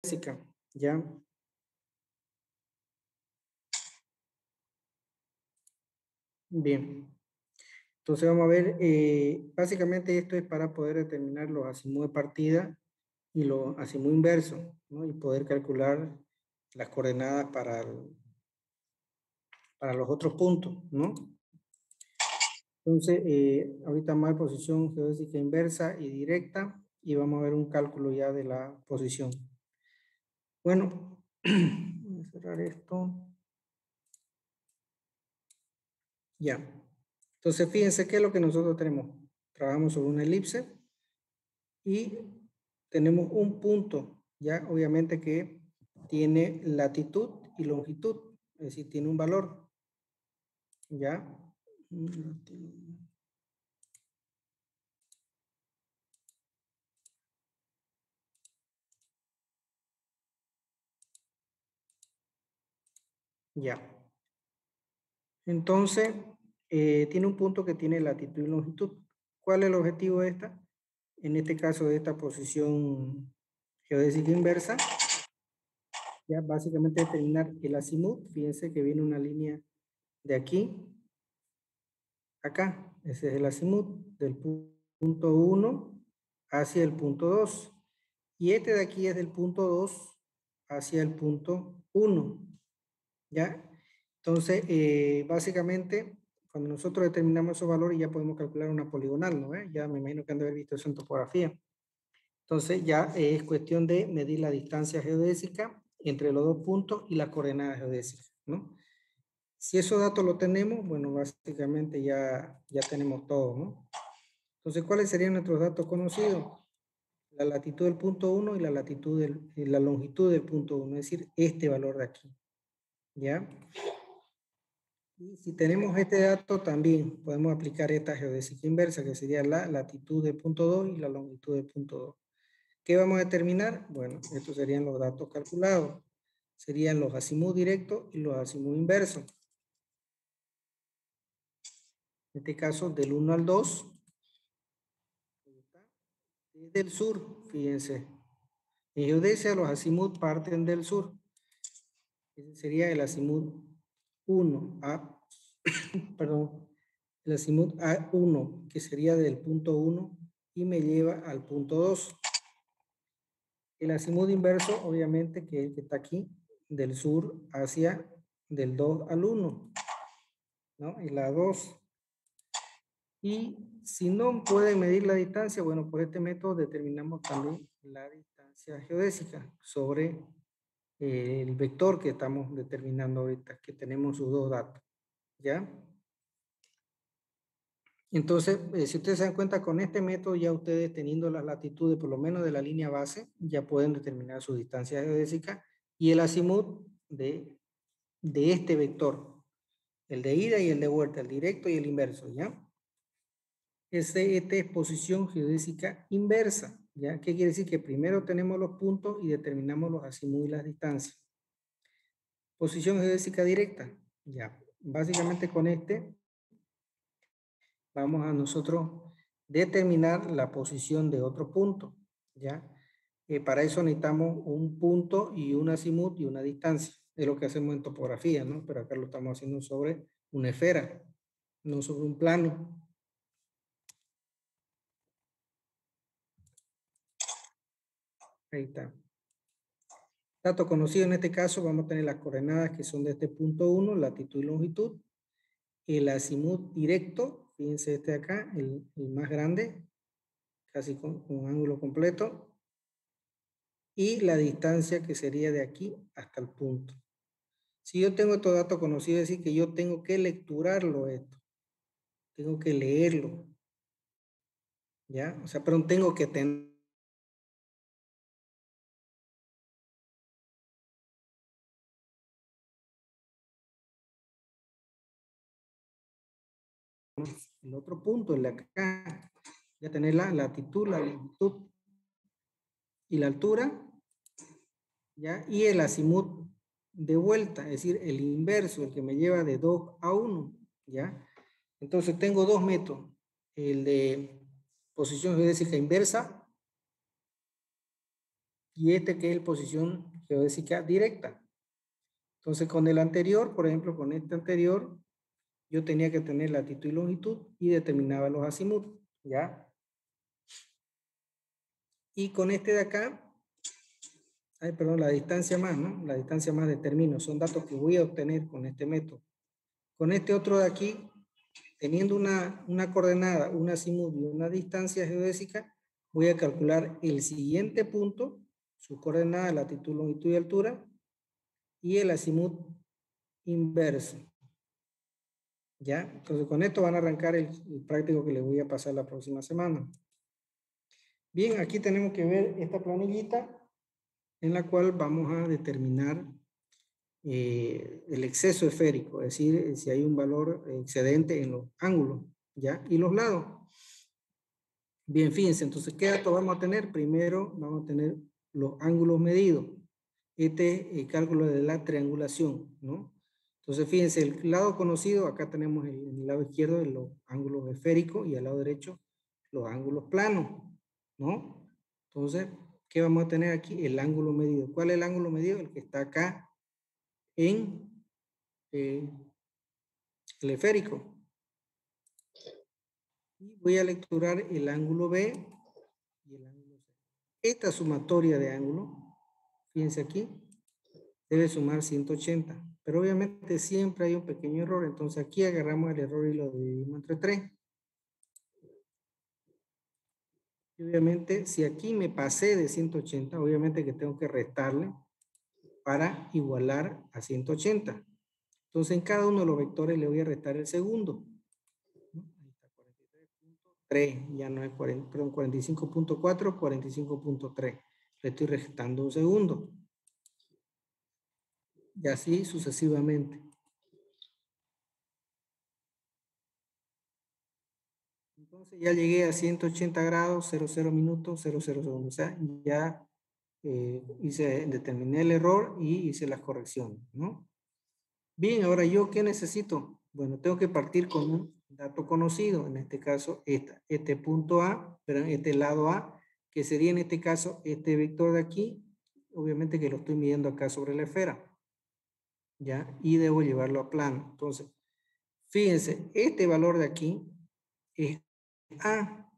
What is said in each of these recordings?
geodésica, ¿ya? Bien. Entonces vamos a ver, básicamente esto es para poder determinar los azimut de partida y los azimut inversos, ¿no? Y poder calcular las coordenadas para los otros puntos, ¿no? Entonces, ahorita más posición geodésica inversa y directa, y vamos a ver un cálculo ya de la posición. Bueno, voy a cerrar esto. Ya. Entonces, fíjense qué es lo que nosotros tenemos. Trabajamos sobre una elipse y tenemos un punto, ya obviamente que tiene latitud y longitud, es decir, tiene un valor, ya. Ya. Entonces, tiene un punto que tiene latitud y longitud. ¿Cuál es el objetivo de esta? En este caso, de esta posición geodésica inversa, ya básicamente determinar el azimut. Fíjense que viene una línea de aquí acá. Ese es el azimut del punto 1 hacia el punto 2. Y este de aquí es del punto 2 hacia el punto 1. ¿Ya? Entonces, básicamente, cuando nosotros determinamos esos valores, ya podemos calcular una poligonal, ¿no? Ya me imagino que han de haber visto eso en topografía. Entonces, ya es cuestión de medir la distancia geodésica entre los dos puntos y las coordenadas geodésicas, ¿no? Si esos datos los tenemos, bueno, básicamente ya tenemos todo, ¿no? Entonces, ¿cuáles serían nuestros datos conocidos? La latitud del punto 1 y la latitud y la longitud del punto 1, es decir, este valor de aquí, ¿ya? Y si tenemos este dato, también podemos aplicar esta geodésica inversa, que sería la latitud del punto 2 y la longitud del punto 2. ¿Qué vamos a determinar? Bueno, estos serían los datos calculados. Serían los azimut directos y los azimut inversos. En este caso, del 1 al 2. Desde el sur, fíjense. En geodesia, los azimut parten del sur. Ese sería el azimut 1, perdón, el azimut A1, que sería del punto 1 y me lleva al punto 2. El azimut inverso, obviamente, que es el que está aquí, del sur hacia del 2 al 1, ¿no? Y la 2. Y si no pueden medir la distancia, bueno, por este método determinamos también la distancia geodésica sobre el vector que estamos determinando ahorita, que tenemos sus dos datos, ¿ya? Entonces, si ustedes se dan cuenta, con este método ya ustedes teniendo las latitudes, por lo menos de la línea base, ya pueden determinar su distancia geodésica y el azimut de este vector, el de ida y el de vuelta, el directo y el inverso, ¿ya? Esta es posición geodésica inversa, ¿ya? ¿Qué quiere decir? Que primero tenemos los puntos y determinamos los azimut y las distancias. Posición geodésica directa, ya. Básicamente con este vamos a nosotros determinar la posición de otro punto, ¿ya? Para eso necesitamos un punto y un azimut y una distancia. Es lo que hacemos en topografía, ¿no? Pero acá lo estamos haciendo sobre una esfera, no sobre un plano. Ahí está. Dato conocido en este caso, vamos a tener las coordenadas que son de este punto 1, latitud y longitud. El azimut directo, fíjense este de acá, el más grande, casi con un ángulo completo. Y la distancia que sería de aquí hasta el punto. Si yo tengo estos datos conocidos, es decir que yo tengo que lecturarlo esto. Tengo que leerlo. ¿Ya? O sea, pero tengo que tener el otro punto, el de acá. Ya tener la latitud, la longitud y la altura. ¿Ya? Y el azimut de vuelta, es decir, el inverso, el que me lleva de 2 a 1. ¿Ya? Entonces tengo dos métodos. El de posición geodésica inversa y este que es posición geodésica directa. Entonces, con el anterior, por ejemplo, con este anterior, yo tenía que tener latitud y longitud y determinaba los azimuth, ¿ya? Y con este de acá, perdón, la distancia más, ¿no? La distancia más determino, son datos que voy a obtener con este método. Con este otro de aquí, teniendo una coordenada, un azimuth y una distancia geodésica, voy a calcular el siguiente punto, su coordenada, latitud, longitud y altura, y el azimuth inverso. ¿Ya? Entonces, con esto van a arrancar el práctico que les voy a pasar la próxima semana. Bien, aquí tenemos que ver esta planillita en la cual vamos a determinar el exceso esférico, es decir, si hay un valor excedente en los ángulos, ¿ya? Y los lados. Bien, fíjense, entonces, ¿qué datos vamos a tener? Primero vamos a tener los ángulos medidos. Este es el cálculo de la triangulación, ¿no? Entonces, fíjense, el lado conocido, acá tenemos el lado izquierdo de los ángulos esféricos y al lado derecho los ángulos planos, ¿no? Entonces, ¿qué vamos a tener aquí? El ángulo medido. ¿Cuál es el ángulo medido? El que está acá en el esférico. Y voy a lecturar el ángulo B y el ángulo C. Esta sumatoria de ángulos, fíjense aquí, debe sumar 180. Pero obviamente siempre hay un pequeño error, entonces aquí agarramos el error y lo dividimos entre 3. Y obviamente, si aquí me pasé de 180, obviamente que tengo que restarle para igualar a 180. Entonces, en cada uno de los vectores le voy a restar el segundo. Ahí está 43.3, ya no es 40, perdón, 45.4, 45.3. Le estoy restando un segundo. Y así sucesivamente. Entonces ya llegué a 180 grados, 00 minutos, 00 segundos. O sea, ya determiné el error y hice las correcciones, ¿no? Bien, ahora yo, ¿qué necesito? Bueno, tengo que partir con un dato conocido, en este caso, este punto A, pero este lado A, que sería en este caso este vector de aquí, obviamente que lo estoy midiendo acá sobre la esfera, ¿ya? Y debo llevarlo a plano. Entonces, fíjense, este valor de aquí es A.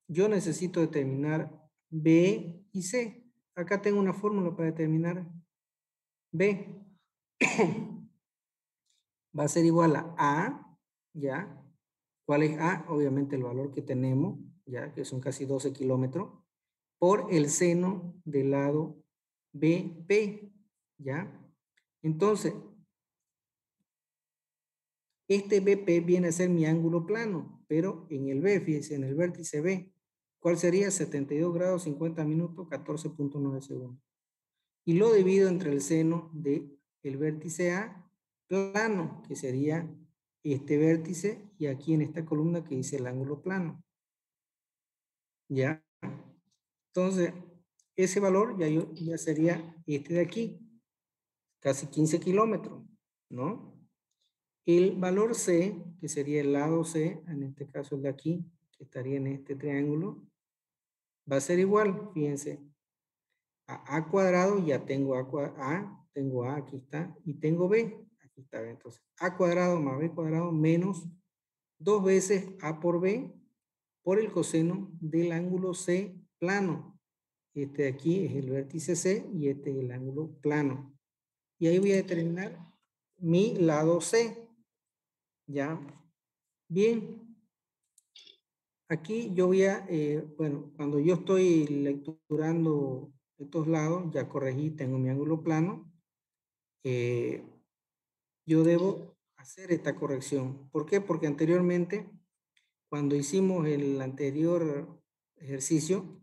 Yo necesito determinar B y C. Acá tengo una fórmula para determinar B. Va a ser igual a A, ¿ya? ¿Cuál es A? Obviamente el valor que tenemos, ¿ya? Que son casi 12 kilómetros, por el seno del lado BP, ¿ya? Entonces, este BP viene a ser mi ángulo plano, pero en el B, fíjense, en el vértice B, ¿cuál sería? 72 grados, 50 minutos, 14.9 segundos. Y lo divido entre el seno del vértice A plano, que sería este vértice, y aquí en esta columna que dice el ángulo plano. ¿Ya? Entonces, ese valor ya sería este de aquí, casi 15 kilómetros, ¿no? El valor C, que sería el lado C, en este caso el de aquí, que estaría en este triángulo, va a ser igual, fíjense, a cuadrado, ya tengo tengo A, aquí está, y tengo B, aquí está, entonces A cuadrado más B cuadrado menos 2 veces A por B por el coseno del ángulo C plano. Este de aquí es el vértice C y este es el ángulo plano. Y ahí voy a determinar mi lado C. ¿Ya? Bien. Aquí yo voy a, bueno, cuando yo estoy lecturando estos lados, ya corregí, tengo mi ángulo plano. Yo debo hacer esta corrección. ¿Por qué? Porque anteriormente, cuando hicimos el anterior ejercicio,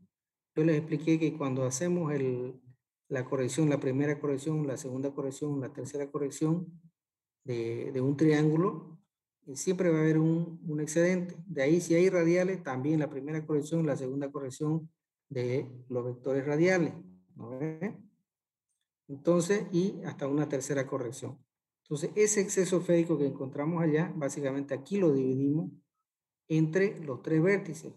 yo les expliqué que cuando hacemos la corrección, la primera corrección, la segunda corrección, la tercera corrección de un triángulo, siempre va a haber un excedente. De ahí, si hay radiales, también la primera corrección, la segunda corrección de los vectores radiales. ¿No ve? Entonces, y hasta una tercera corrección. Entonces, ese exceso esférico que encontramos allá, básicamente aquí lo dividimos entre los 3 vértices.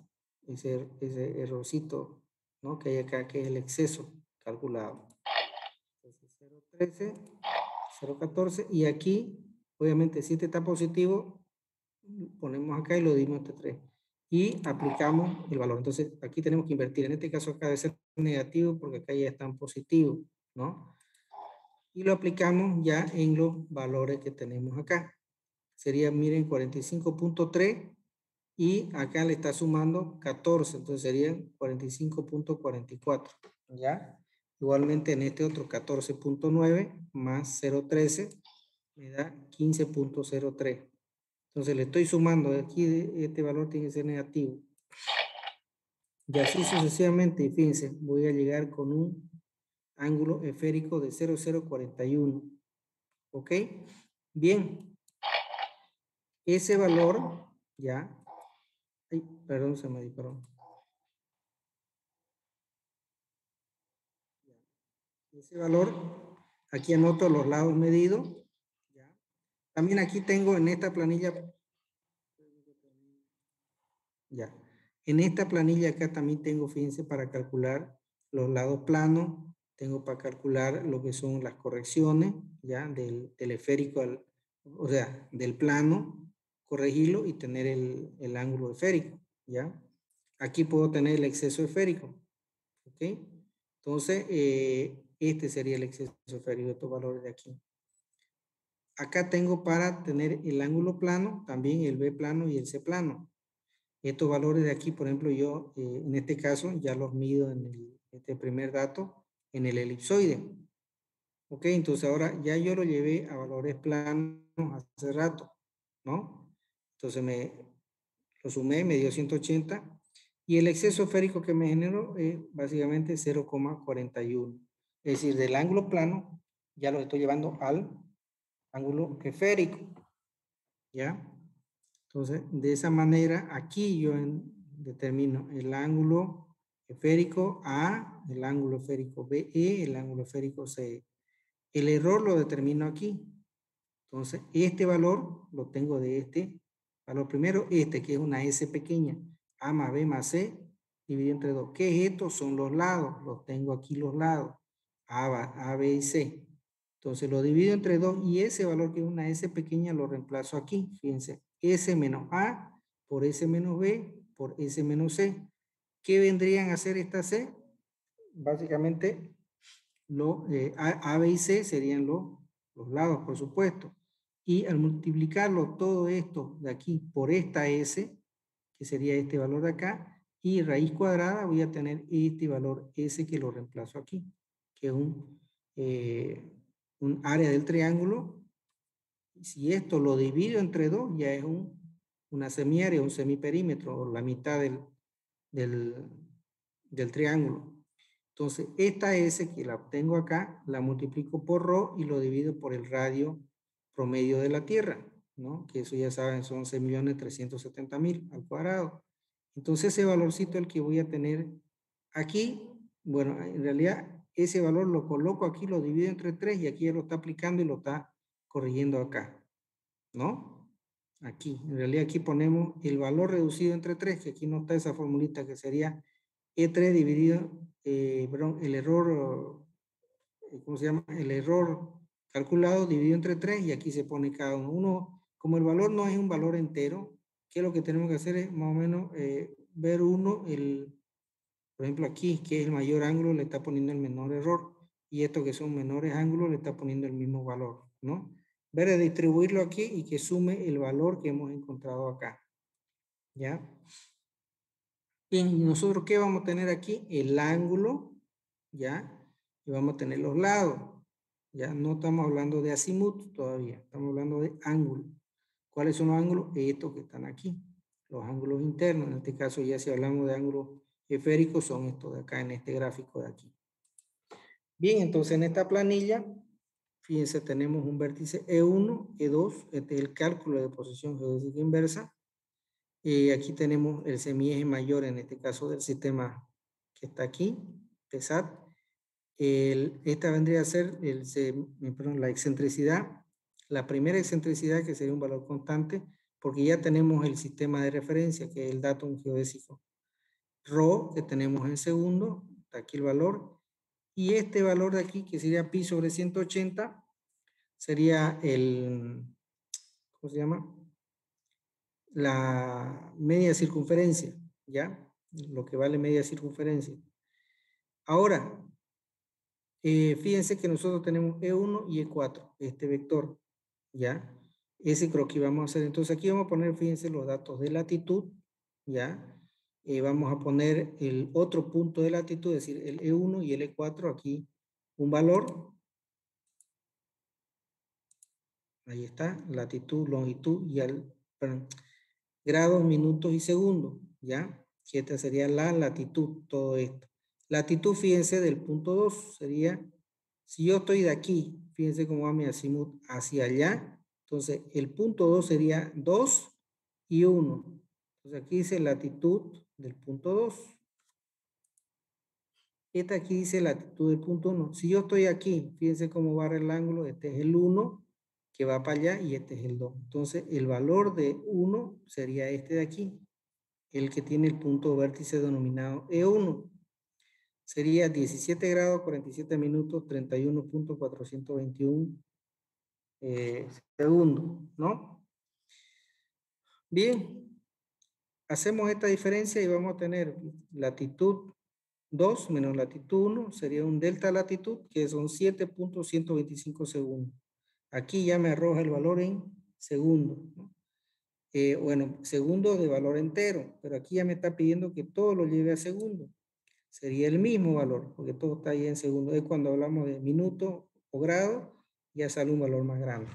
Ese errorcito, ¿no? Que hay acá, que es el exceso. calculado. Entonces 0.13, 0.14 y aquí, obviamente, si este está positivo, ponemos acá y lo dimos entre 3 y aplicamos el valor. Entonces aquí tenemos que invertir. En este caso acá debe ser negativo porque acá ya están positivos, ¿no? Y lo aplicamos ya en los valores que tenemos acá. Sería, miren, 45.3 y acá le está sumando 14, entonces serían 45.44, ¿ya? Igualmente en este otro 14.9 más 0.13 me da 15.03. Entonces le estoy sumando, aquí este valor tiene que ser negativo. Y así sucesivamente, y fíjense, voy a llegar con un ángulo esférico de 0,041. ¿Ok? Bien, ese valor, ya, ay, perdón, se me disparó. Ese valor, aquí anoto los lados medidos. ¿Ya? También aquí tengo en esta planilla, ya, en esta planilla acá también tengo, fíjense, para calcular los lados planos, tengo para calcular lo que son las correcciones, ya, del esférico, o sea, del plano, corregirlo y tener el ángulo esférico, ya. Aquí puedo tener el exceso esférico, ¿ok? Entonces, este sería el exceso esférico de estos valores de aquí. Acá tengo para tener el ángulo plano, también el B plano y el C plano. Estos valores de aquí, por ejemplo, yo en este caso ya los mido en este primer dato en el elipsoide. Ok, entonces ahora ya yo lo llevé a valores planos hace rato, ¿no? Entonces lo sumé, me dio 180 y el exceso esférico que me generó es básicamente 0,41. Es decir, del ángulo plano ya lo estoy llevando al ángulo esférico, ¿ya? Entonces, de esa manera, aquí yo determino el ángulo esférico A, el ángulo esférico BE, el ángulo esférico CE. El error lo determino aquí. Entonces, este valor lo tengo de este valor primero, este que es una S pequeña, A más B más C, dividido entre 2. ¿Qué es esto? Son los lados, los tengo aquí los lados, A, B y C. Entonces lo divido entre 2 y ese valor que es una S pequeña lo reemplazo aquí. Fíjense, S menos A por S menos B por S menos C. ¿Qué vendrían a ser estas C? Básicamente, A, B y C serían los lados, por supuesto. Y al multiplicarlo todo esto de aquí por esta S, que sería este valor de acá, y raíz cuadrada voy a tener este valor S que lo reemplazo aquí, que es un área del triángulo. Y si esto lo divido entre 2, ya es una semiárea, un semiperímetro, o la mitad del, del triángulo. Entonces, esta S que la obtengo acá, la multiplico por ρ y lo divido por el radio promedio de la Tierra, ¿no? Que eso ya saben, son 11.370.000 al cuadrado. Entonces, ese valorcito el que voy a tener aquí, bueno, en realidad ese valor lo coloco aquí, lo divido entre 3 y aquí ya lo está aplicando y lo está corrigiendo acá, ¿no? Aquí, en realidad aquí ponemos el valor reducido entre 3, que aquí no está esa formulita que sería E3 dividido, perdón, el error, ¿cómo se llama? El error calculado dividido entre 3 y aquí se pone cada uno. Como el valor no es un valor entero, ¿qué es lo que tenemos que hacer? Es más o menos ver por ejemplo aquí, que es el mayor ángulo, le está poniendo el menor error y estos que son menores ángulos le está poniendo el mismo valor, ¿no? Ver de distribuirlo aquí y que sume el valor que hemos encontrado acá, ¿ya? Bien, ¿y nosotros qué vamos a tener aquí? El ángulo, ¿ya? Y vamos a tener los lados, ¿ya? No estamos hablando de azimut todavía, estamos hablando de ángulo. ¿Cuáles son los ángulos? Estos que están aquí, los ángulos internos. En este caso, ya si hablamos de ángulos esféricos, son estos de acá, en este gráfico de aquí. Bien, entonces en esta planilla, fíjense, tenemos un vértice E1, E2, este es el cálculo de posición geodésica inversa. Aquí tenemos el semieje mayor, en este caso del sistema que está aquí, PESAT. Esta vendría a ser la excentricidad, la primera excentricidad que sería un valor constante, porque ya tenemos el sistema de referencia, que es el datum geodésico. Rho, que tenemos en segundo, está aquí el valor, Y este valor de aquí, que sería pi sobre 180, sería el, ¿cómo se llama? La media circunferencia, ¿ya? Lo que vale media circunferencia. Ahora, fíjense que nosotros tenemos E1 y E4, este vector, ¿ya? Ese creo que vamos a hacer. Entonces aquí vamos a poner, fíjense, los datos de latitud, ¿ya? Vamos a poner el otro punto de latitud, es decir, el E1 y el E4, aquí un valor. Ahí está, latitud, longitud y perdón, grados, minutos y segundos, ¿ya? Que esta sería la latitud, todo esto. Latitud, fíjense, del punto 2 sería, si yo estoy de aquí, fíjense cómo va mi azimut hacia allá, entonces el punto 2 sería 2 y 1. Entonces aquí dice latitud del punto 2. Esta aquí dice latitud del punto 1. Si yo estoy aquí, fíjense cómo va el ángulo, este es el 1 que va para allá y este es el 2. Entonces el valor de 1 sería este de aquí, el que tiene el punto vértice denominado E1. Sería 17 grados, 47 minutos, 31.421 segundos, ¿no? Bien, hacemos esta diferencia y vamos a tener latitud 2 menos latitud 1, sería un delta latitud, que son 7.125 segundos. Aquí ya me arroja el valor en segundos, ¿no? Bueno, segundos de valor entero, pero aquí ya me está pidiendo que todo lo lleve a segundo. Sería el mismo valor, porque todo está ahí en segundos. Es cuando hablamos de minutos o grados, ya sale un valor más grande.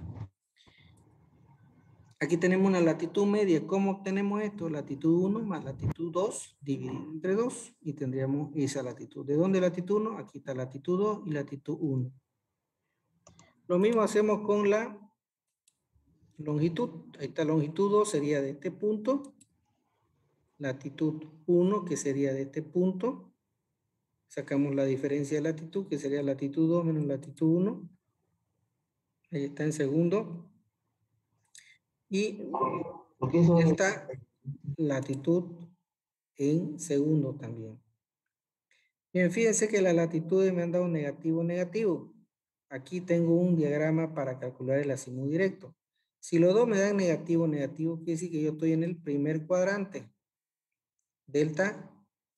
Aquí tenemos una latitud media. ¿Cómo obtenemos esto? Latitud 1 más latitud 2 dividido entre 2 y tendríamos esa latitud. ¿De dónde latitud 1? Aquí está latitud 2 y latitud 1. Lo mismo hacemos con la longitud. Ahí está longitud 2, sería de este punto. Latitud 1, que sería de este punto. Sacamos la diferencia de latitud, que sería latitud 2 menos latitud 1. Ahí está en segundo. Y esta latitud en segundo también. Bien, fíjense que las latitudes me han dado negativo, negativo. Aquí tengo un diagrama para calcular el azimut directo. Si los dos me dan negativo, negativo, quiere decir que yo estoy en el primer cuadrante. Delta,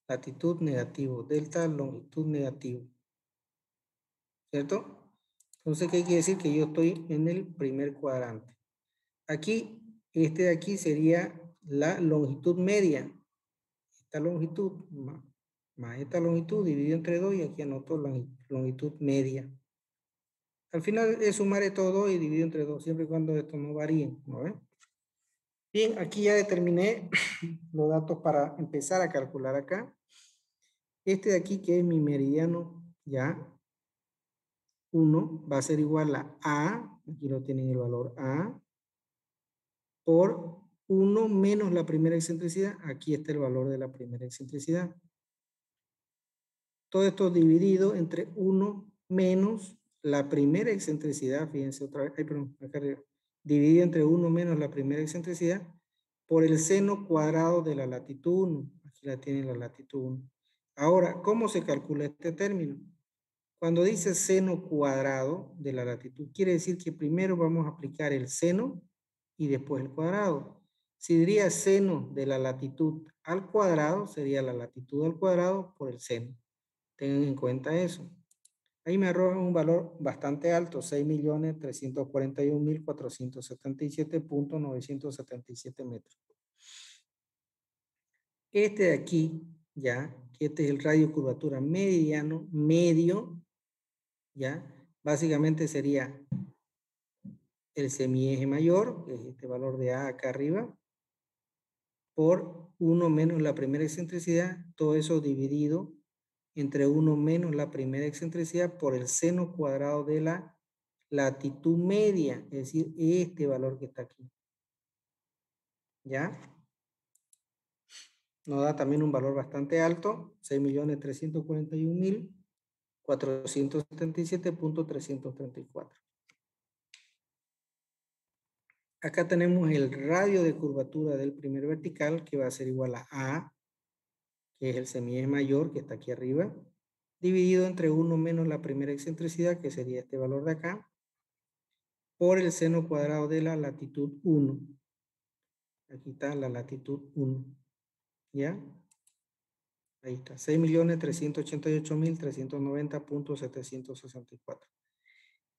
latitud negativo. Delta, longitud negativo. ¿Cierto? Entonces, ¿qué quiere decir? Que yo estoy en el primer cuadrante. Aquí, este de aquí sería la longitud media. Esta longitud más esta longitud dividido entre 2 y aquí anoto la longitud media. Al final es sumar estos 2 y dividido entre 2, siempre y cuando esto no varíe, ¿no ven? Bien, aquí ya determiné los datos para empezar a calcular acá. Este de aquí, que es mi meridiano, ya, 1, va a ser igual a, aquí lo tienen el valor A, por 1 menos la primera excentricidad, aquí está el valor de la primera excentricidad. Todo esto dividido entre 1 menos la primera excentricidad, fíjense otra vez, perdón, acá arriba, dividido entre 1 menos la primera excentricidad por el seno cuadrado de la latitud 1. Aquí la tienen la latitud 1. Ahora, ¿cómo se calcula este término? Cuando dice seno cuadrado de la latitud, quiere decir que primero vamos a aplicar el seno y después el cuadrado. Si diría seno de la latitud al cuadrado, sería la latitud al cuadrado por el seno. Tengan en cuenta eso. Ahí me arrojan un valor bastante alto, 6.341.477.977 metros. Este de aquí, ya, que este es el radio de curvatura mediano, medio, ya, básicamente sería el semieje mayor, que es este valor de A acá arriba, por 1 menos la primera excentricidad, todo eso dividido entre 1 menos la primera excentricidad por el seno cuadrado de la latitud media, es decir, este valor que está aquí. ¿Ya? Nos da también un valor bastante alto, 6.341.477.334. Acá tenemos el radio de curvatura del primer vertical, que va a ser igual a A, que es el semieje mayor, que está aquí arriba, dividido entre 1 menos la primera excentricidad, que sería este valor de acá, por el seno cuadrado de la latitud 1. Aquí está la latitud 1. ¿Ya? Ahí está. 6.388.390.764.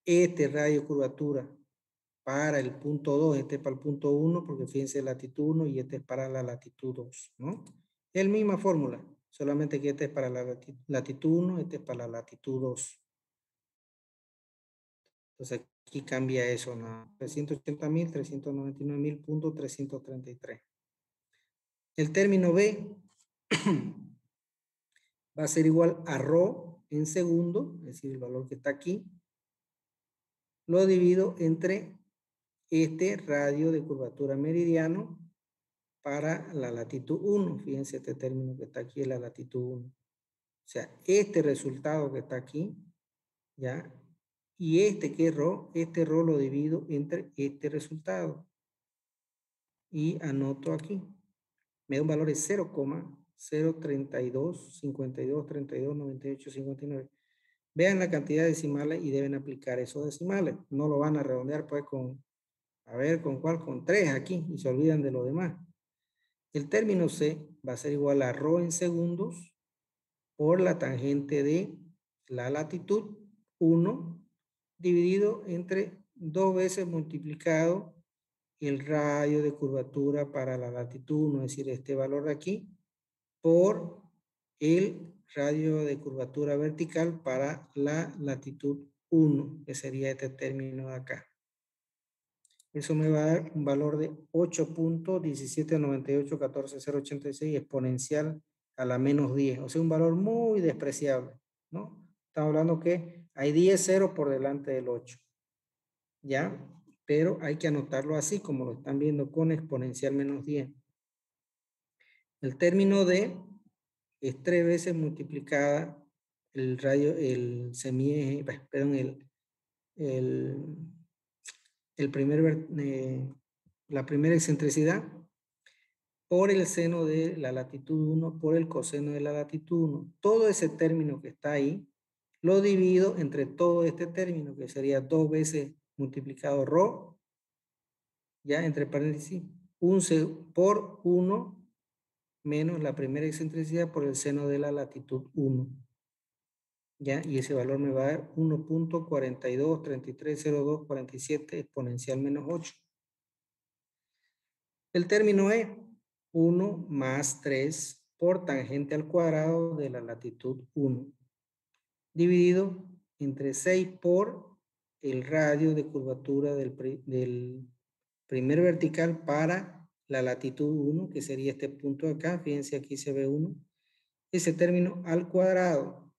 Este radio de curvatura para el punto 2, este es para el punto 1, porque fíjense latitud 1 y este es para la latitud 2, ¿no? Es la misma fórmula, solamente que este es para la latitud 1, este es para la latitud 2. Entonces aquí cambia eso, ¿no? 380.000, 399.333. El término B va a ser igual a ρ en segundo, es decir, el valor que está aquí, lo divido entre este radio de curvatura meridiano para la latitud 1. Fíjense este término que está aquí es la latitud 1. O sea, este resultado que está aquí, ¿ya? Y este que es ρ, este ρ lo divido entre este resultado. Y anoto aquí. Me da un valor de 0,032, 52, 32, 98, 59. Vean la cantidad de decimales y deben aplicar esos decimales. No lo van a redondear pues con, a ver, ¿con cuál? Con 3 aquí y se olvidan de lo demás. El término C va a ser igual a ρ en segundos por la tangente de la latitud 1 dividido entre 2 veces multiplicado el radio de curvatura para la latitud 1, es decir, este valor de aquí, por el radio de curvatura vertical para la latitud 1, que sería este término de acá. Eso me va a dar un valor de 8.179814086 exponencial a la menos 10. O sea, un valor muy despreciable, ¿no? Estamos hablando que hay 10 ceros por delante del 8. ¿Ya? Pero hay que anotarlo así, como lo están viendo, con exponencial menos 10. El término D es 3 veces multiplicada el radio, el semieje, perdón, la primera excentricidad por el seno de la latitud 1 por el coseno de la latitud 1. Todo ese término que está ahí lo divido entre todo este término, que sería 2 veces multiplicado ρ, ya entre paréntesis, por 1 menos la primera excentricidad por el seno de la latitud 1. ¿Ya? Y ese valor me va a dar 1.42330247 exponencial menos 8. El término es 1 más 3 por tangente al cuadrado de la latitud 1, dividido entre 6 por el radio de curvatura del primer vertical para la latitud 1, que sería este punto de acá. Fíjense, aquí se ve 1. Ese término al cuadrado,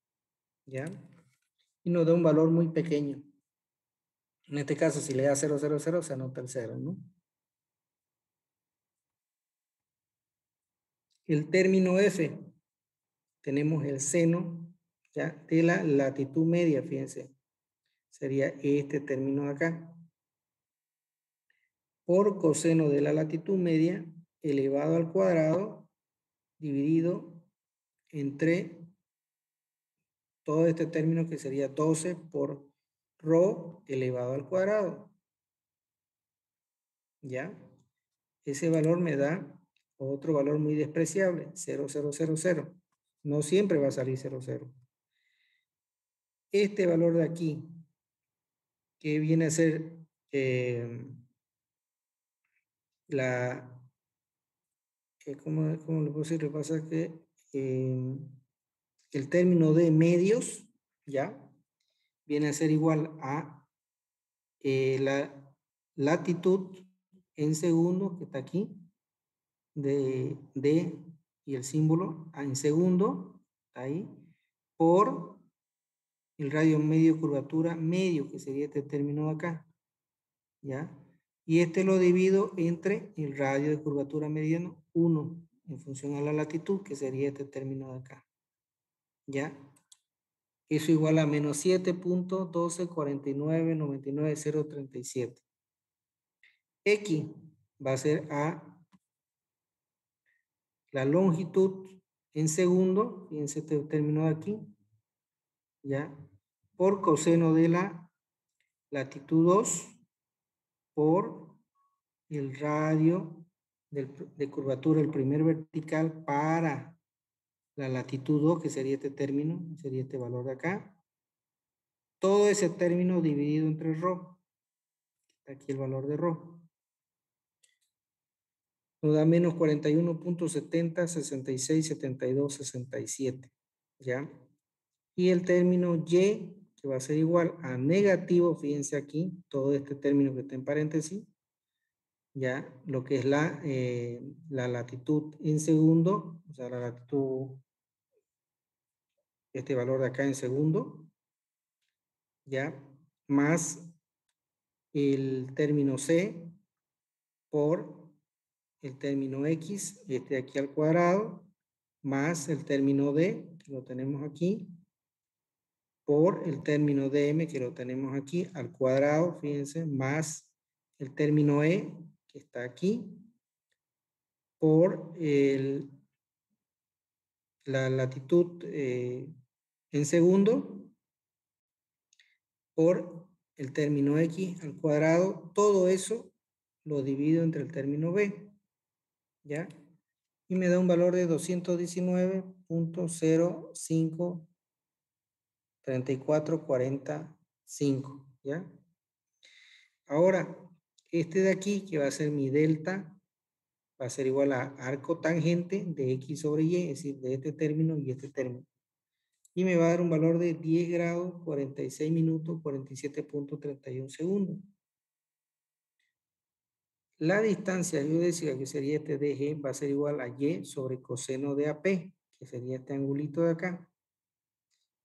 ¿ya? Y nos da un valor muy pequeño. En este caso, si le da 0, 0, 0, se anota el 0, ¿no? El término F, tenemos el seno, ¿ya? De la latitud media, fíjense. Sería este término de acá. Por coseno de la latitud media elevado al cuadrado dividido entre todo este término que sería 12 por ρ elevado al cuadrado. ¿Ya? Ese valor me da otro valor muy despreciable, 0, 0, 0, 0. No siempre va a salir 0, 0. Este valor de aquí, que viene a ser ¿cómo le puedo decir? Lo que pasa es que el término de medios, ¿ya? Viene a ser igual a la latitud en segundos, que está aquí, de y el símbolo en segundo, ahí, por el radio medio curvatura medio, que sería este término de acá, ¿ya? Y este lo divido entre el radio de curvatura mediano 1, en función a la latitud, que sería este término de acá, ¿ya? Eso igual a menos 7.12499937. X va a ser a la longitud en segundo, fíjense este término de aquí, ¿ya? Por coseno de la latitud 2 por el radio de curvatura, el primer vertical para la latitud 2, que sería este término, sería este valor de acá. Todo ese término dividido entre ρ. Aquí el valor de ρ. Nos da menos 41.70, 66, 72, 67. ¿Ya? Y el término y, que va a ser igual a negativo, fíjense aquí, todo este término que está en paréntesis, ya lo que es la latitud en segundo, o sea, la latitud, este valor de acá en segundo, ya, más el término c por el término x, este de aquí al cuadrado, más el término d, que lo tenemos aquí, por el término dm, que lo tenemos aquí, al cuadrado, fíjense, más el término e, que está aquí, por la latitud en segundo, por el término x al cuadrado. Todo eso lo divido entre el término b, ¿ya? Y me da un valor de 219.053445, ¿ya? Ahora, este de aquí, que va a ser mi delta, va a ser igual a arco tangente de x sobre y, es decir, de este término y este término. Y me va a dar un valor de 10 grados, 46 minutos, 47.31 segundos. La distancia geodésica, que sería este DG, va a ser igual a y sobre coseno de AP, que sería este angulito de acá.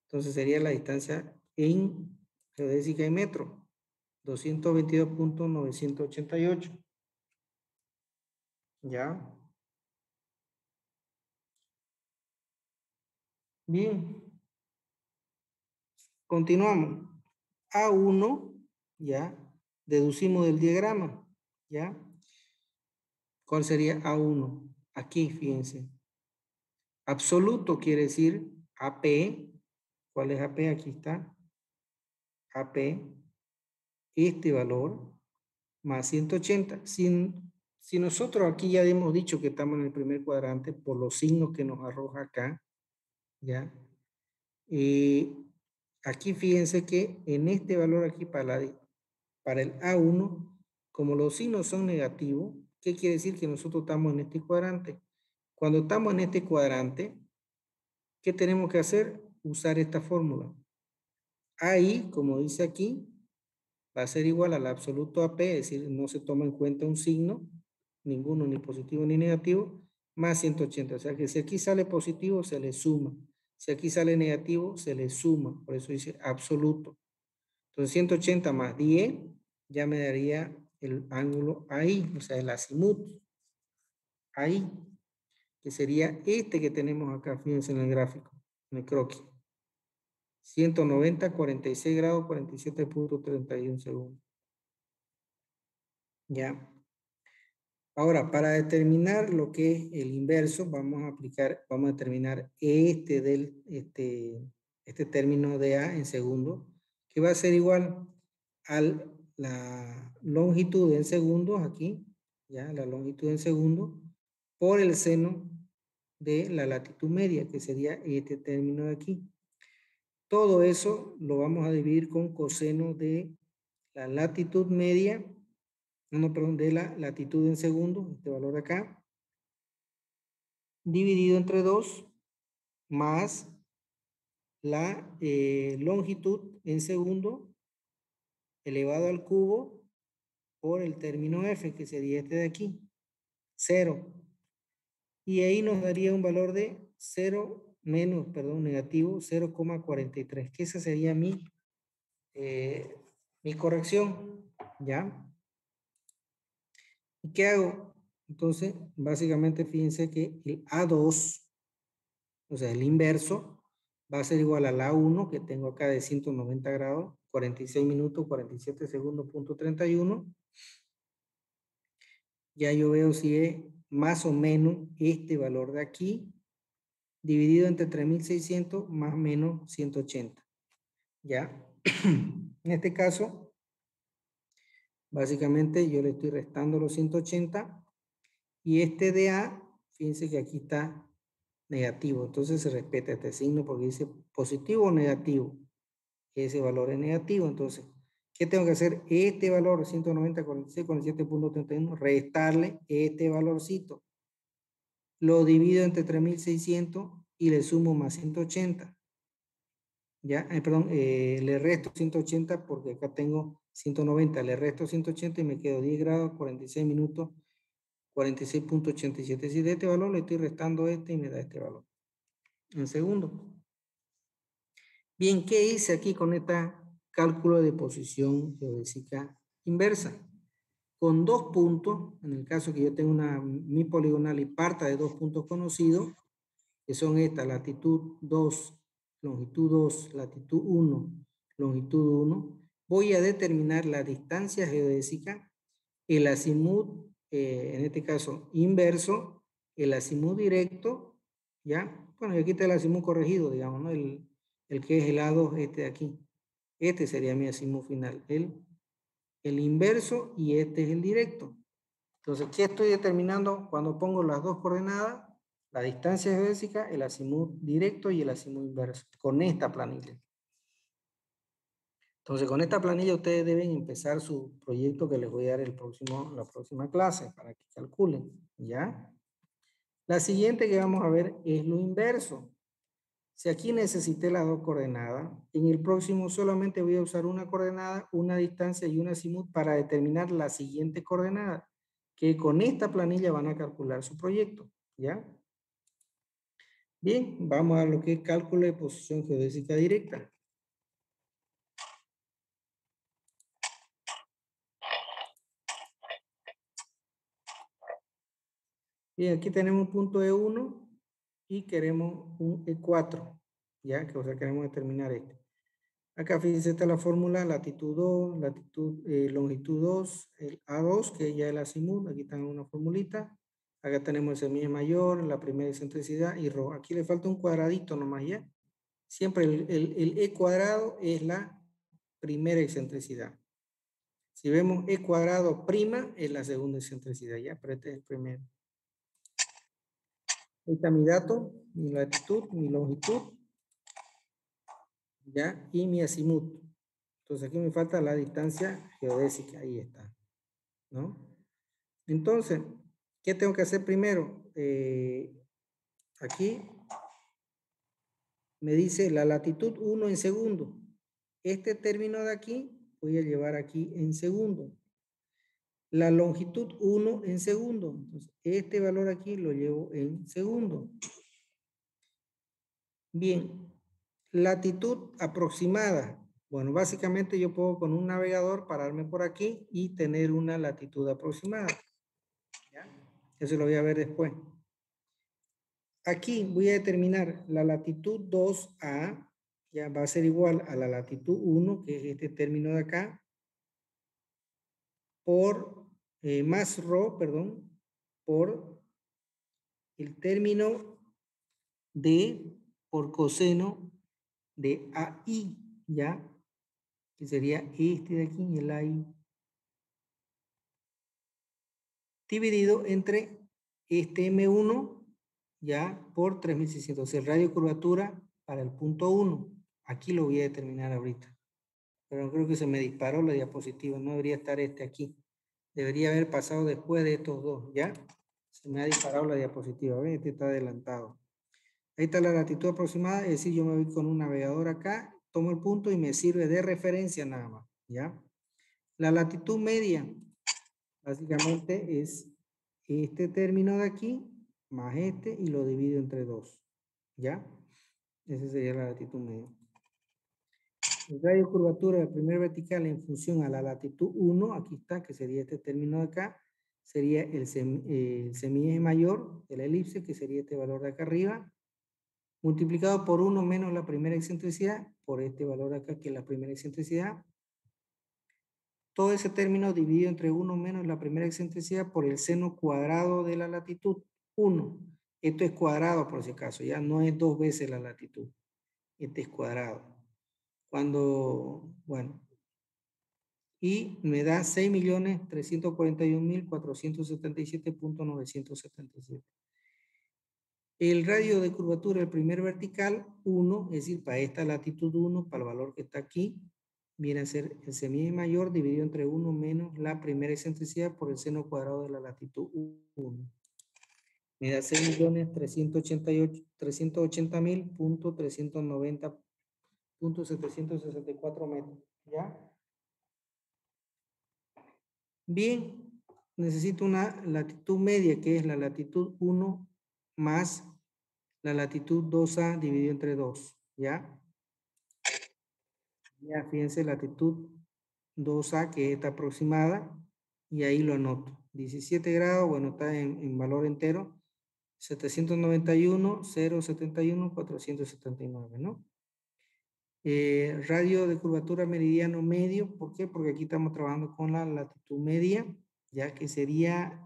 Entonces sería la distancia en geodésica en metro, 222.988. ¿Ya? Bien. Continuamos. A1, ¿ya? Deducimos del diagrama, ¿ya? ¿Cuál sería A1? Aquí, fíjense. Absoluto quiere decir AP. ¿Cuál es AP? Aquí está. AP, este valor, más 180. Si nosotros aquí ya hemos dicho que estamos en el primer cuadrante por los signos que nos arroja acá, ¿ya? Aquí fíjense que en este valor aquí para el A1, como los signos son negativos, ¿qué quiere decir? Que nosotros estamos en este cuadrante. Cuando estamos en este cuadrante, ¿qué tenemos que hacer? Usar esta fórmula. Ahí, como dice aquí, va a ser igual al absoluto AP, es decir, no se toma en cuenta un signo, ninguno, ni positivo ni negativo, más 180. O sea que si aquí sale positivo, se le suma. Si aquí sale negativo, se le suma. Por eso dice absoluto. Entonces 180 más 10 ya me daría el ángulo ahí, o sea, el azimut ahí, que sería este que tenemos acá, fíjense en el gráfico, en el croquis. 190, 46 grados, 47.31 segundos. Ya. Ahora, para determinar lo que es el inverso, vamos a determinar este término de A en segundo, que va a ser igual a la longitud en segundos aquí, ya, la longitud en segundos, por el seno de la latitud media, que sería este término de aquí. Todo eso lo vamos a dividir con coseno de la latitud media, perdón, de la latitud en segundos, este valor de acá, dividido entre 2, más la longitud en segundo elevado al cubo por el término f, que sería este de aquí, 0. Y ahí nos daría un valor de 0 menos, perdón, negativo 0,43, que esa sería mi corrección, ¿ya? ¿Y qué hago? Entonces, básicamente, fíjense que el A2, o sea, el inverso, va a ser igual al A1, que tengo acá de 190 grados, 46 minutos, 47 segundos, punto 31. Ya yo veo si es más o menos este valor de aquí, dividido entre 3600 más o menos 180. ¿Ya? En este caso, básicamente yo le estoy restando los 180 y este de A, fíjense que aquí está negativo, entonces se respeta este signo porque dice positivo o negativo. Ese valor es negativo, entonces, ¿qué tengo que hacer? Este valor, 190,46,47,31, restarle este valorcito. Lo divido entre 3600 y le sumo más 180. ¿Ya? Perdón, le resto 180 porque acá tengo 190, le resto 180 y me quedo 10 grados, 46 minutos, 46,87. Si de este valor le estoy restando este y me da este valor. En segundo. Bien, ¿qué hice aquí con esta cálculo de posición geodésica inversa? Con dos puntos, en el caso que yo tengo mi poligonal y parta de dos puntos conocidos, que son estas, latitud 2, longitud 2, latitud 1, longitud 1, voy a determinar la distancia geodésica, el azimut, en este caso inverso, el azimut directo, ¿ya? Bueno, y aquí está el azimut corregido, digamos, ¿no? El que es el lado este de aquí. Este sería mi azimut final, el inverso y este es el directo. Entonces, ¿qué estoy determinando cuando pongo las dos coordenadas? La distancia geodésica, el azimut directo y el azimut inverso, con esta planilla. Entonces, con esta planilla ustedes deben empezar su proyecto que les voy a dar la próxima clase para que calculen, ¿ya? La siguiente que vamos a ver es lo inverso. Si aquí necesité las dos coordenadas, en el próximo solamente voy a usar una coordenada, una distancia y un azimut para determinar la siguiente coordenada, que con esta planilla van a calcular su proyecto, ¿ya? Bien, vamos a lo que es cálculo de posición geodésica directa. Bien, aquí tenemos un punto E1 y queremos un E4, ¿ya? O sea, queremos determinar este. Acá fíjense, está la fórmula, latitud 2, longitud 2, el A2, que ya es el azimut, aquí está una formulita. Acá tenemos el semieje mayor, la primera excentricidad y ρ. Aquí le falta un cuadradito nomás, ¿ya? Siempre el E cuadrado es la primera excentricidad. Si vemos E cuadrado prima, es la segunda excentricidad, ¿ya? Pero este es el primero. Ahí está mi dato, mi latitud, mi longitud, ¿ya? Y mi azimut. Entonces aquí me falta la distancia geodésica, ahí está, ¿no? Entonces, ¿qué tengo que hacer primero? Aquí me dice la latitud 1 en segundo. Este término de aquí voy a llevar aquí en segundo. La longitud 1 en segundo. Entonces, este valor aquí lo llevo en segundo. Bien, latitud aproximada. Bueno, básicamente yo puedo con un navegador pararme por aquí y tener una latitud aproximada. ¿Ya? Eso lo voy a ver después. Aquí voy a determinar la latitud 2A, ya va a ser igual a la latitud 1, que es este término de acá, por más ρ, perdón, por el término de por coseno de AI, ¿ya? Que sería este de aquí, el AI, dividido entre este M1, ¿ya? Por 3600, el radio de curvatura para el punto 1. Aquí lo voy a determinar ahorita. Pero creo que se me disparó la diapositiva, no debería estar este aquí. Debería haber pasado después de estos dos, ¿ya? Se me ha disparado la diapositiva, ¿ven? Este está adelantado. Ahí está la latitud aproximada, es decir, yo me voy con un navegador acá, tomo el punto y me sirve de referencia nada más, ¿ya? La latitud media, básicamente es este término de aquí, más este, y lo divido entre 2, ¿ya? Esa sería la latitud media. El radio de curvatura de primer vertical en función a la latitud 1, aquí está, que sería este término de acá, sería el semieje mayor de la elipse, que sería este valor de acá arriba, multiplicado por 1 menos la primera excentricidad, por este valor de acá, que es la primera excentricidad. Todo ese término dividido entre 1 menos la primera excentricidad por el seno cuadrado de la latitud, 1. Esto es cuadrado por si acaso, ya no es 2 veces la latitud. Este es cuadrado. Cuando, bueno, y me da 6.341.477.977. El radio de curvatura, el primer vertical, 1, es decir, para esta latitud 1, para el valor que está aquí, viene a ser el semie mayor dividido entre 1 menos la primera excentricidad por el seno cuadrado de la latitud 1. Me da 6.380.390.764 metros. ¿Ya? Bien, necesito una latitud media, que es la latitud 1 más la latitud 2A dividido entre 2. ¿Ya? Ya, fíjense, latitud 2A, que está aproximada, y ahí lo anoto. 17 grados, bueno, está en valor entero. 791.071.479, ¿no? Radio de curvatura meridiano medio, ¿por qué? Porque aquí estamos trabajando con la latitud media, ya que sería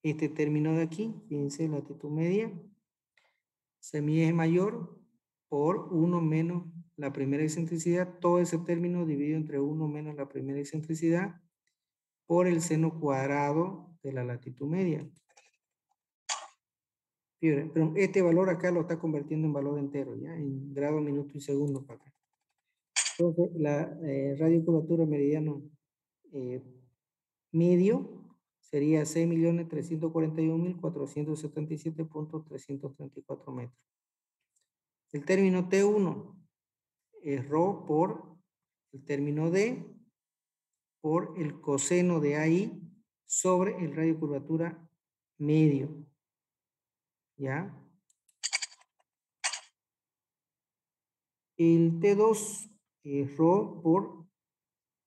este término de aquí, fíjense, latitud media, semieje mayor por 1 menos la primera excentricidad, todo ese término dividido entre 1 menos la primera excentricidad por el seno cuadrado de la latitud media. Pero este valor acá lo está convirtiendo en valor entero, ¿ya? En grado, minuto y segundo para acá. Entonces, la radio curvatura meridiano medio sería 6.341.477.334 metros. El término T1 es ρ por el término D por el coseno de AI sobre el radio curvatura medio. ¿Ya? El T2 es ρ por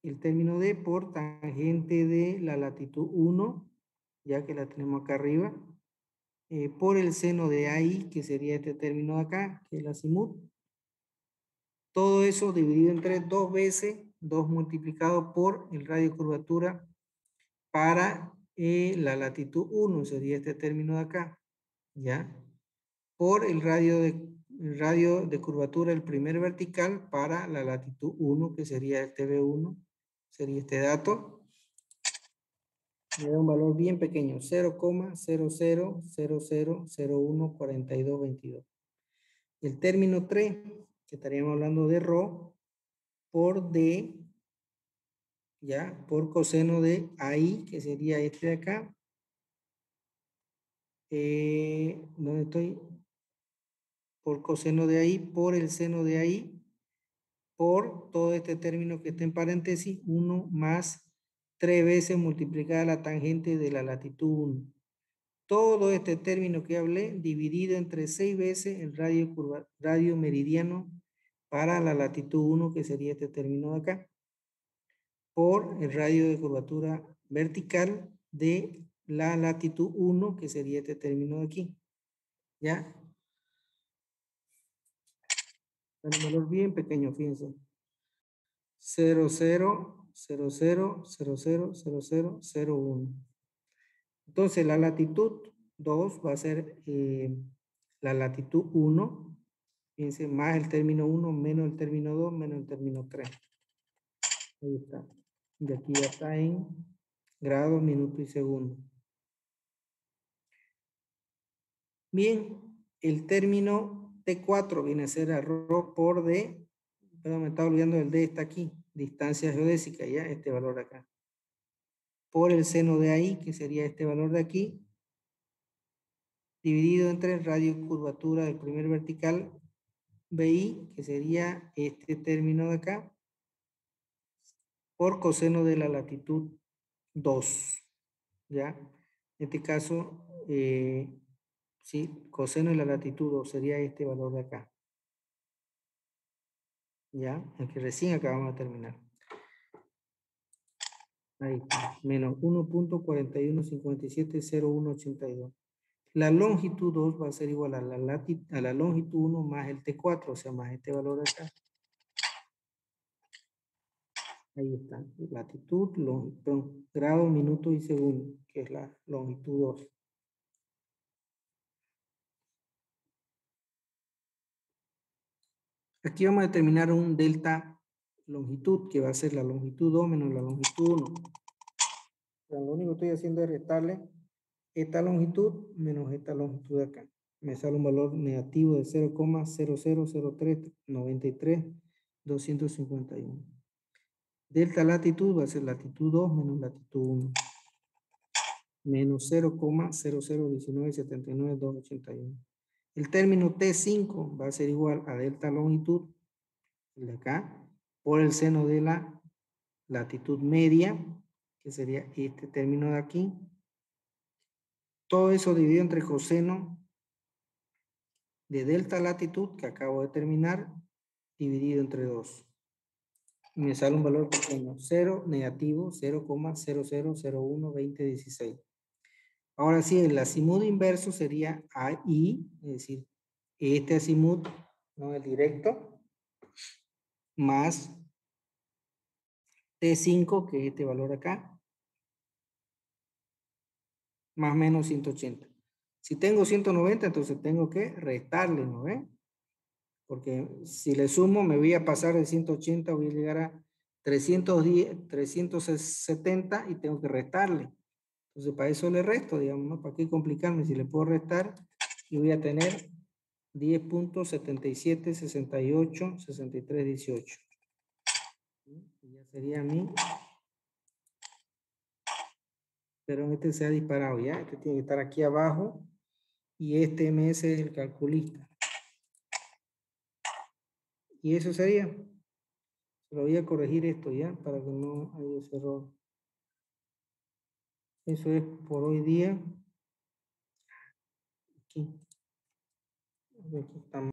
el término D por tangente de la latitud 1, ya que la tenemos acá arriba, por el seno de AI, que sería este término de acá, que es la azimut. Todo eso dividido entre 2 veces, 2 multiplicado por el radio curvatura para la latitud 1, sería este término de acá, ¿ya? Por el radio de curvatura, el primer vertical, para la latitud 1, que sería el TV1, sería este dato. Me da un valor bien pequeño, 0,0000014222. El término 3, que estaríamos hablando de ρ, por D, ya, por coseno de AI, que sería este de acá. ¿Dónde estoy? Por coseno de AI, por el seno de AI, por todo este término que está en paréntesis, 1 más 3 veces multiplicada la tangente de la latitud 1. Todo este término que hablé dividido entre 6 veces el radio meridiano para la latitud 1, que sería este término de acá, por el radio de curvatura vertical de la latitud 1, que sería este término de aquí. ¿Ya? Un valor bien pequeño, fíjense. 0,000000001. Entonces la latitud 2 va a ser la latitud 1, fíjense, más el término 1 menos el término 2 menos el término 3. Ahí está. Y aquí ya está en grado, minuto y segundo. Bien, el término T4 viene a ser ρ por D, pero me estaba olvidando del D, está aquí, distancia geodésica, ya, este valor acá. Por el seno de ahí, que sería este valor de aquí, dividido entre el radio curvatura del primer vertical, BI, que sería este término de acá, por coseno de la latitud 2, ¿ya? En este caso, sí, coseno de la latitud 2 sería este valor de acá, ¿ya? El que recién acabamos de terminar. Ahí está, menos 1.41570182. La longitud 2 va a ser igual a la longitud 1 más el T4, o sea, más este valor de acá. Ahí está, latitud, longitud, grado, minuto y segundo, que es la longitud 2. Aquí vamos a determinar un delta longitud, que va a ser la longitud 2 menos la longitud 1. Lo único que estoy haciendo es restarle esta longitud menos esta longitud de acá. Me sale un valor negativo de 0,000393,251. Delta latitud va a ser latitud 2 menos latitud 1. Menos 0,001979,281. El término T5 va a ser igual a delta longitud, el de acá, por el seno de la latitud media, que sería este término de aquí. Todo eso dividido entre coseno de delta latitud, que acabo de terminar, dividido entre 2. Y me sale un valor pequeño, 0, negativo 0,00012016. Ahora sí, el azimut inverso sería AI, es decir, este azimut, no el directo, más T5, que es este valor acá, más menos 180. Si tengo 190, entonces tengo que restarle, ¿no ve? Porque si le sumo, me voy a pasar de 180, voy a llegar a 310, 370 y tengo que restarle. Entonces, para eso le resto, digamos, ¿no? ¿Para qué complicarme? Si le puedo restar, y voy a tener 10.77, 68, 63, 18. Y ya sería mi... Pero este se ha disparado ya. Este tiene que estar aquí abajo. Y este MS es el calculista. Y eso sería. Pero voy a corregir esto ya, para que no haya ese error. Eso es por hoy día. Aquí. Aquí estamos.